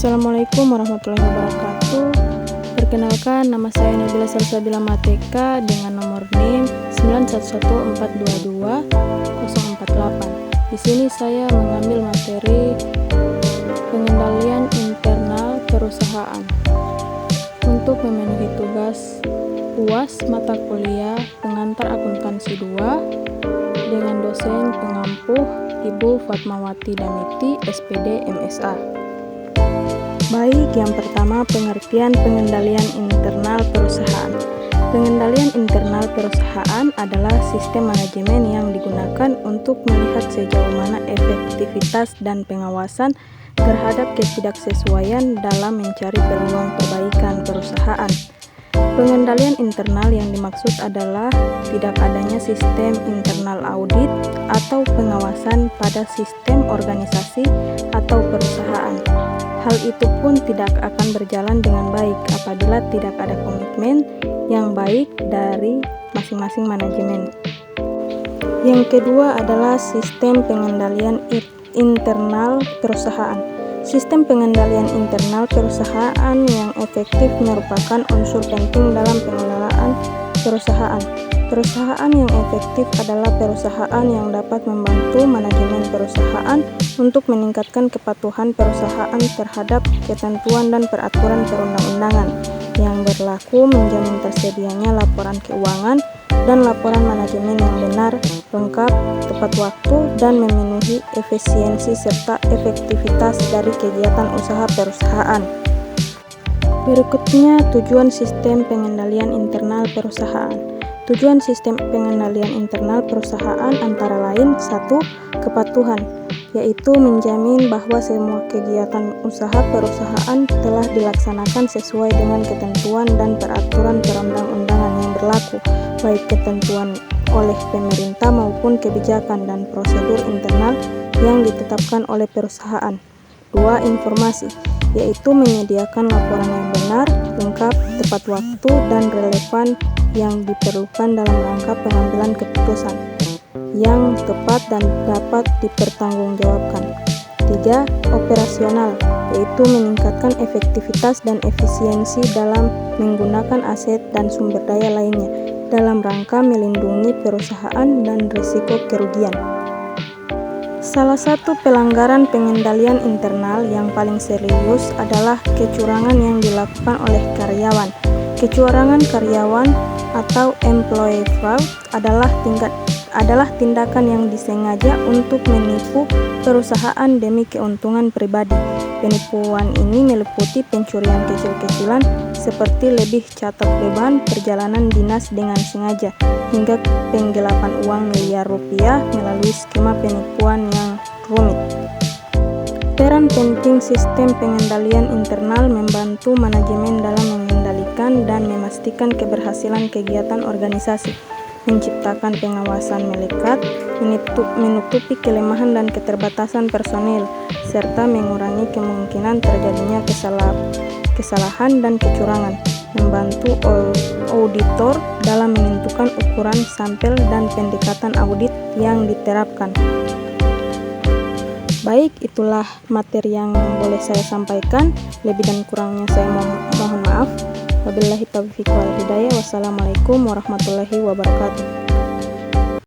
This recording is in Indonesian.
Assalamualaikum warahmatullahi wabarakatuh. Perkenalkan, nama saya Nabila Salsabila Mateka dengan nomor NIM 911422-048. Di sini saya mengambil materi pengendalian internal perusahaan untuk memenuhi tugas UAS mata kuliah pengantar akuntansi 2 dengan dosen pengampuh Ibu Fatmawati Damiti, SPD MSA. Baik, yang pertama pengertian pengendalian internal perusahaan. Pengendalian internal perusahaan adalah sistem manajemen yang digunakan untuk melihat sejauh mana efektivitas dan pengawasan terhadap ketidaksesuaian dalam mencari peluang perbaikan perusahaan. Pengendalian internal yang dimaksud adalah tidak adanya sistem internal audit atau pengawasan pada sistem organisasi atau perusahaan. Hal itu pun tidak akan berjalan dengan baik apabila tidak ada komitmen yang baik dari masing-masing manajemen. Yang kedua adalah sistem pengendalian internal perusahaan. Sistem pengendalian internal perusahaan yang efektif merupakan unsur penting dalam pengelolaan perusahaan. Perusahaan yang efektif adalah perusahaan yang dapat membantu manajemen perusahaan untuk meningkatkan kepatuhan perusahaan terhadap ketentuan dan peraturan perundang-undangan yang berlaku, menjamin tersedianya laporan keuangan dan laporan manajemen yang benar, lengkap, tepat waktu, dan memenuhi efisiensi serta efektivitas dari kegiatan usaha perusahaan. Berikutnya, tujuan sistem pengendalian internal perusahaan. Tujuan sistem pengendalian internal perusahaan antara lain 1. Kepatuhan, yaitu menjamin bahwa semua kegiatan usaha perusahaan telah dilaksanakan sesuai dengan ketentuan dan peraturan perundang-undangan yang berlaku, baik ketentuan oleh pemerintah maupun kebijakan dan prosedur internal yang ditetapkan oleh perusahaan. 2. Informasi, yaitu menyediakan laporan yang benar, lengkap, tepat waktu, dan relevan yang diperlukan dalam rangka pengambilan keputusan yang tepat dan dapat dipertanggungjawabkan. 3. Operasional, yaitu meningkatkan efektivitas dan efisiensi dalam menggunakan aset dan sumber daya lainnya dalam rangka melindungi perusahaan dan risiko kerugian. Salah satu pelanggaran pengendalian internal yang paling serius adalah kecurangan yang dilakukan oleh karyawan. Kecurangan karyawan atau employee fraud adalah tindakan yang disengaja untuk menipu perusahaan demi keuntungan pribadi. Penipuan ini meliputi pencurian kecil-kecilan seperti lebih catat beban, perjalanan dinas dengan sengaja, hingga penggelapan uang miliar rupiah melalui skema penipuan yang rumit. Peran penting sistem pengendalian internal membantu manajemen dalam mengendalikan dan memastikan keberhasilan kegiatan organisasi, menciptakan pengawasan melekat, menutupi kelemahan dan keterbatasan personil, serta mengurangi kemungkinan terjadinya kesalahan dan kecurangan, membantu auditor dalam menentukan ukuran sampel dan pendekatan audit yang diterapkan. Baik, itulah materi yang boleh saya sampaikan. Lebih dan kurangnya saya mohon maaf. Wabillahi taufiq wal hidayah. Wassalamualaikum warahmatullahi wabarakatuh.